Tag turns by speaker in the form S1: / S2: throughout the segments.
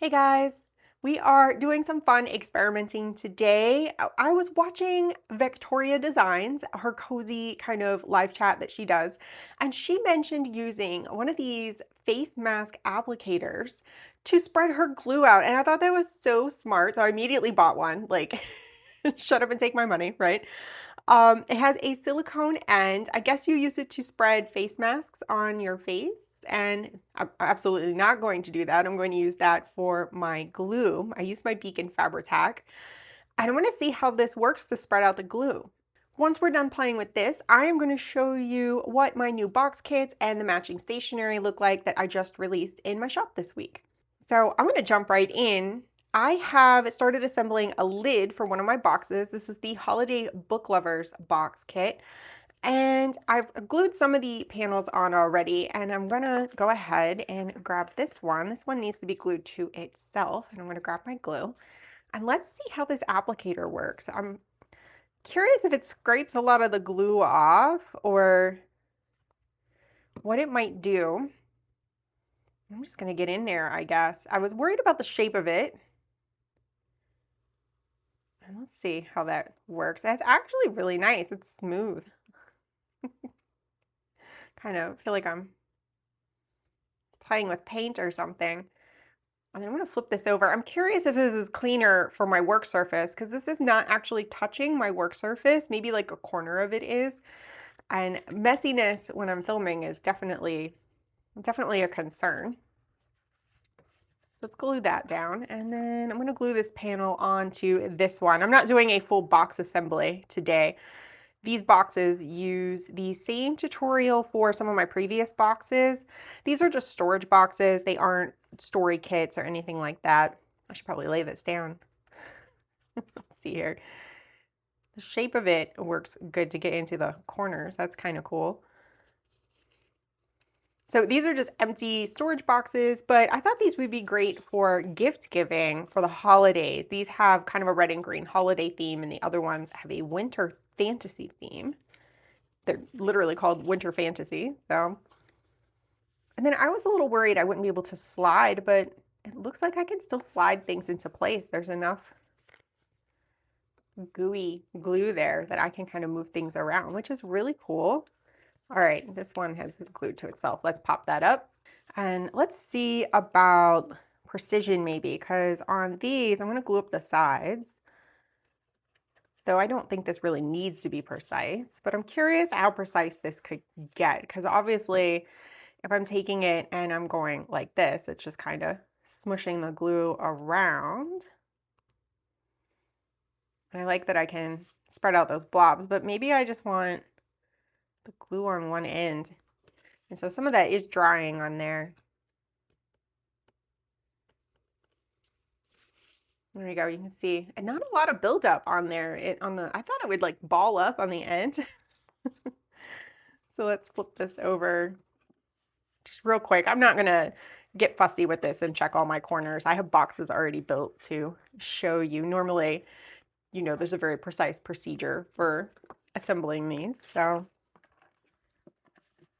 S1: Hey guys, we are doing some fun experimenting today. I was watching Victoria Designs, her cozy kind of live chat that she does, and she mentioned using one of these face mask applicators to spread her glue out. And I thought that was so smart. So I immediately bought one, like, shut up and take my money, right? It has a silicone end. I guess you use it to spread face masks on your face, and I'm absolutely not going to do that. I'm going to use that for my glue. I use my Beacon Fabri-Tac, and I want to see how this works to spread out the glue. Once we're done playing with this, I am going to show you what my new box kits and the matching stationery look like that I just released in my shop this week. So I'm going to jump right in. I have started assembling a lid for one of my boxes. This is the Holiday Book Lovers box kit. And I've glued some of the panels on already, and I'm gonna go ahead and grab this one. This one needs to be glued to itself, and I'm gonna grab my glue. And let's see how this applicator works. I'm curious if it scrapes a lot of the glue off or what it might do. I'm just gonna get in there, I guess. I was worried about the shape of it. And let's see how that works. It's actually really nice. It's smooth. Kind of feel like I'm playing with paint or something. And then I'm going to flip this over. I'm curious if this is cleaner for my work surface because this is not actually touching my work surface. Maybe like a corner of it is. And messiness when I'm filming is definitely a concern. So let's glue that down. And then I'm going to glue this panel onto this one. I'm not doing a full box assembly today. These boxes use the same tutorial for some of my previous boxes. These are just storage boxes. They aren't story kits or anything like that. I should probably lay this down. Let's see here. The shape of it works good to get into the corners. That's kind of cool. So these are just empty storage boxes, but I thought these would be great for gift giving for the holidays. These have kind of a red and green holiday theme, and the other ones have a winter fantasy theme. They're literally called winter fantasy. So, and then I was a little worried I wouldn't be able to slide, but it looks like I can still slide things into place. There's enough gooey glue there that I can kind of move things around, which is really cool. All right, this one has glued to itself. Let's pop that up. And let's see about precision maybe, because on these, I'm going to glue up the sides. Though I don't think this really needs to be precise, but I'm curious how precise this could get, because obviously if I'm taking it and I'm going like this, it's just kind of smushing the glue around. And I like that I can spread out those blobs, but maybe I just want the glue on one end. And so some of that is drying on there. There we go, you can see, and not a lot of buildup on there. I thought it would like ball up on the end. So let's flip this over just real quick. I'm not gonna get fussy with this and check all my corners. I have boxes already built to show you. Normally, there's a very precise procedure for assembling these. So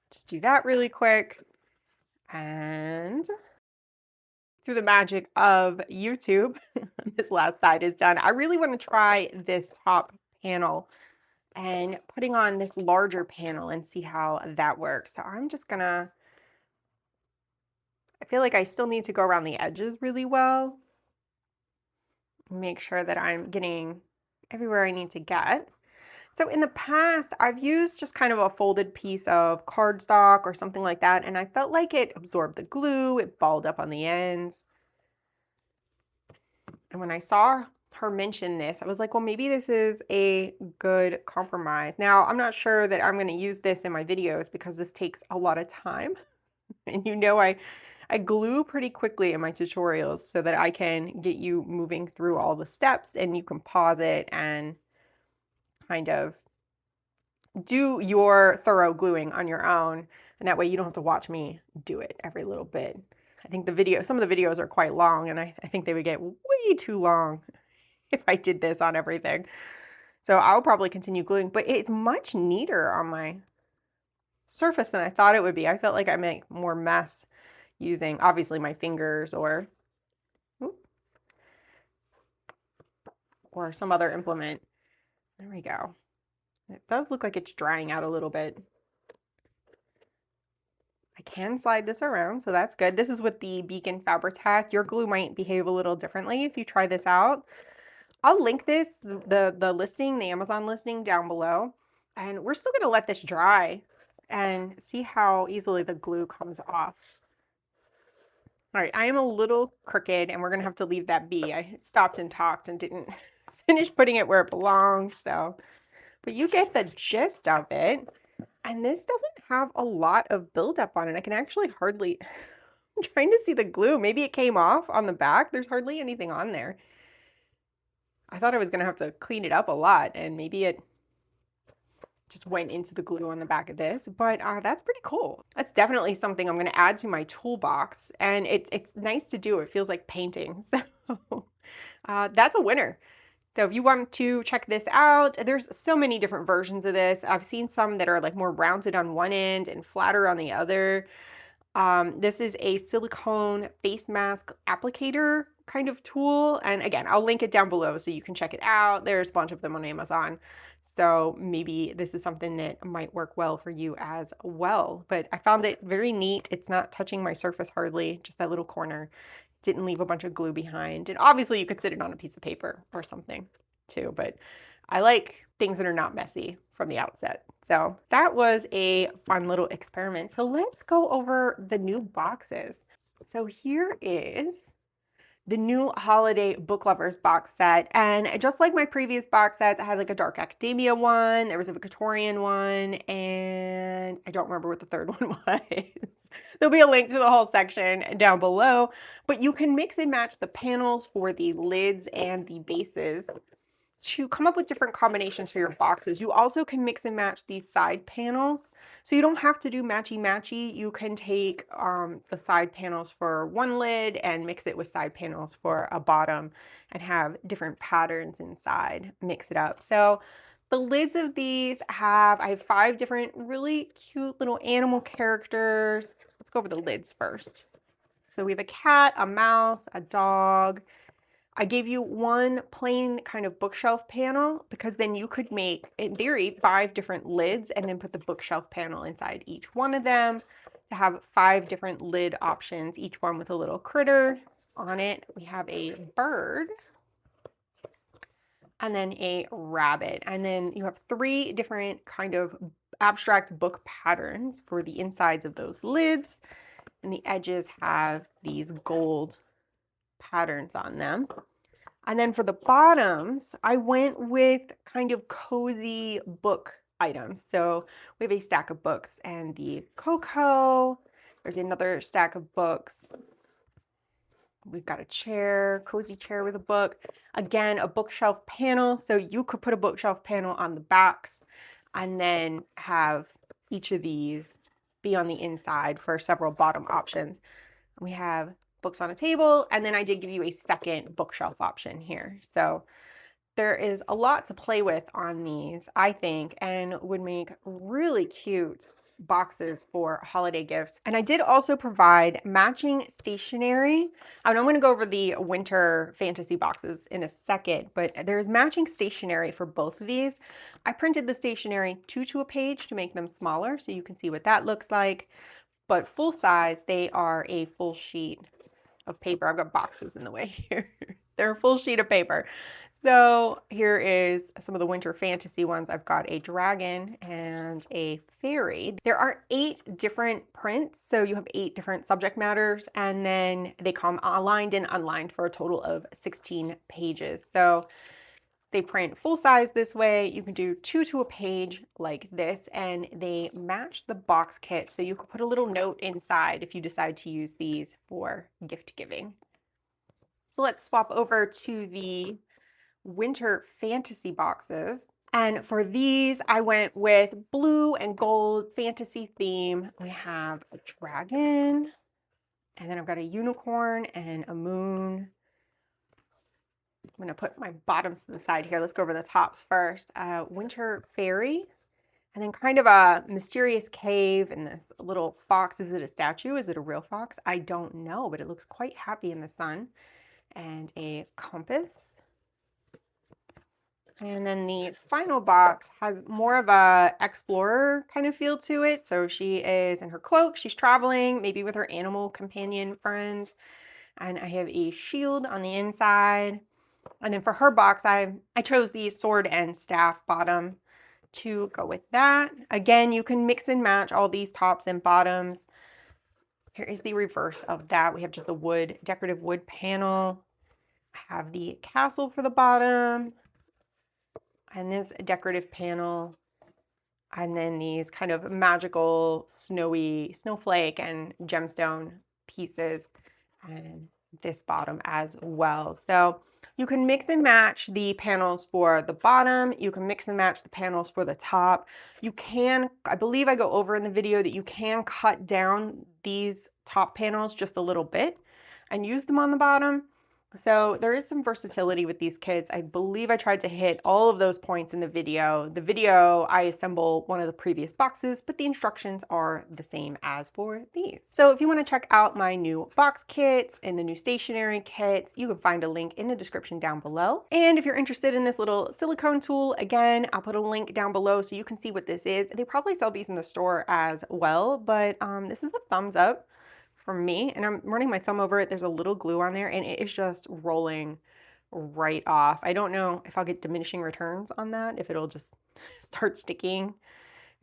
S1: just do that really quick. And through the magic of YouTube, this last side is done. I really want to try this top panel and putting on this larger panel and see how that works. So I'm just gonna, I feel like I still need to go around the edges really well. Make sure that I'm getting everywhere I need to get. So in the past, I've used just kind of a folded piece of cardstock or something like that, and I felt like it absorbed the glue, it balled up on the ends. And when I saw her mention this, I was like, well, maybe this is a good compromise. Now, I'm not sure that I'm going to use this in my videos because this takes a lot of time. And I glue pretty quickly in my tutorials so that I can get you moving through all the steps and you can pause it and kind of do your thorough gluing on your own. And that way you don't have to watch me do it every little bit. I think some of the videos are quite long, and I think they would get way too long if I did this on everything. So I'll probably continue gluing, but it's much neater on my surface than I thought it would be. I felt like I make more mess using obviously my fingers or or some other implement. There we go. It does look like it's drying out a little bit. I can slide this around, so that's good. This is with the Beacon Fabri-Tac. Your glue might behave a little differently if you try this out. I'll link this, the listing, the Amazon listing down below. And we're still gonna let this dry and see how easily the glue comes off. All right, I am a little crooked and we're gonna have to leave that be. I stopped and talked and didn't finish putting it where it belongs, so. But you get the gist of it. And this doesn't have a lot of buildup on it. I can actually hardly, I'm trying to see the glue. Maybe it came off on the back. There's hardly anything on there. I thought I was gonna have to clean it up a lot and maybe it just went into the glue on the back of this, but that's pretty cool. That's definitely something I'm gonna add to my toolbox, and it's nice to do. It feels like painting, so that's a winner. So if you want to check this out, there's so many different versions of this. I've seen some that are like more rounded on one end and flatter on the other. This is a silicone face mask applicator kind of tool. And again, I'll link it down below so you can check it out. There's a bunch of them on Amazon. So maybe this is something that might work well for you as well. But I found it very neat. It's not touching my surface hardly, just that little corner. Didn't leave a bunch of glue behind. And obviously you could sit it on a piece of paper or something too, but I like things that are not messy from the outset. So that was a fun little experiment. So let's go over the new boxes. So here is the new holiday book lovers box set. And just like my previous box sets, I had like a dark academia one, there was a Victorian one, and I don't remember what the third one was. There'll be a link to the whole section down below, but you can mix and match the panels for the lids and the bases to come up with different combinations for your boxes. You also can mix and match these side panels. So you don't have to do matchy-matchy. You can take the side panels for one lid and mix it with side panels for a bottom and have different patterns inside, mix it up. So the lids of these I have 5 different really cute little animal characters. Let's go over the lids first. So we have a cat, a mouse, a dog. I gave you one plain kind of bookshelf panel because then you could make, in theory, 5 different lids and then put the bookshelf panel inside each one of them to have 5 different lid options, each one with a little critter on it. We have a bird and then a rabbit. And then you have 3 different kind of abstract book patterns for the insides of those lids. And the edges have these gold patterns on them. And then for the bottoms, I went with kind of cozy book items. So we have a stack of books and the cocoa. There's another stack of books. We've got a chair, cozy chair with a book. Again, a bookshelf panel. So you could put a bookshelf panel on the backs and then have each of these be on the inside for several bottom options. We have books on a table, and then I did give you a second bookshelf option here. So there is a lot to play with on these, I think, and would make really cute boxes for holiday gifts. And I did also provide matching stationery. And I'm going to go over the winter fantasy boxes in a second, but there's matching stationery for both of these. I printed the stationery 2 to a page to make them smaller so you can see what that looks like. But full size, they are a full sheet of paper. I've got boxes in the way here. They're a full sheet of paper. So here is some of the winter fantasy ones. I've got a dragon and a fairy. There are 8 different prints. So you have 8 different subject matters, and then they come aligned and unlined for a total of 16 pages. So they print full size this way. You can do 2 to a page like this, and they match the box kit. So you can put a little note inside if you decide to use these for gift giving. So let's swap over to the winter fantasy boxes. And for these, I went with blue and gold fantasy theme. We have a dragon, and then I've got a unicorn and a moon. I'm going to put my bottoms to the side here. Let's go over the tops first. Winter fairy, and then kind of a mysterious cave and this little fox. Is it a statue? Is it a real fox? I don't know, but it looks quite happy in the sun. And a compass. And then the final box has more of a explorer kind of feel to it. So she is in her cloak, she's traveling, maybe with her animal companion friend. And I have a shield on the inside. And then for her box, I chose the sword and staff bottom to go with that. Again, you can mix and match all these tops and bottoms. Here is the reverse of that. We have just the decorative wood panel. I have the castle for the bottom and this decorative panel. And then these kind of magical snowy snowflake and gemstone pieces and this bottom as well. So you can mix and match the panels for the bottom. You can mix and match the panels for the top. You can, I believe I go over in the video that you can cut down these top panels just a little bit and use them on the bottom. So there is some versatility with these kits. I believe I tried to hit all of those points in the video. The video, I assemble one of the previous boxes, but the instructions are the same as for these. So if you want to check out my new box kits and the new stationery kits, you can find a link in the description down below. And if you're interested in this little silicone tool, again, I'll put a link down below so you can see what this is. They probably sell these in the store as well, but this is a thumbs up from me, and I'm running my thumb over it. There's a little glue on there and it is just rolling right off. I don't know if I'll get diminishing returns on that, if it'll just start sticking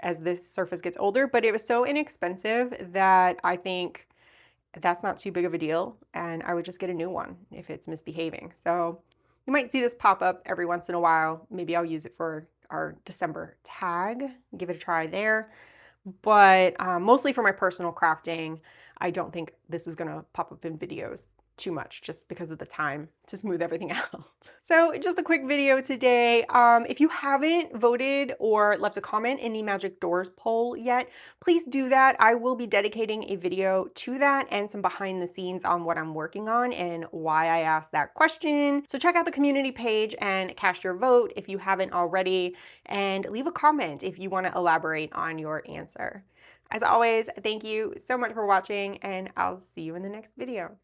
S1: as this surface gets older, but it was so inexpensive that I think that's not too big of a deal and I would just get a new one if it's misbehaving. So you might see this pop up every once in a while. Maybe I'll use it for our December tag, give it a try there. But mostly for my personal crafting, I don't think this is gonna pop up in videos too much just because of the time to smooth everything out. So just a quick video today. If you haven't voted or left a comment in the Magic Doors poll yet, please do that. I will be dedicating a video to that and some behind the scenes on what I'm working on and why I asked that question. So check out the community page and cast your vote if you haven't already, and leave a comment if you want to elaborate on your answer. As always, thank you so much for watching, and I'll see you in the next video.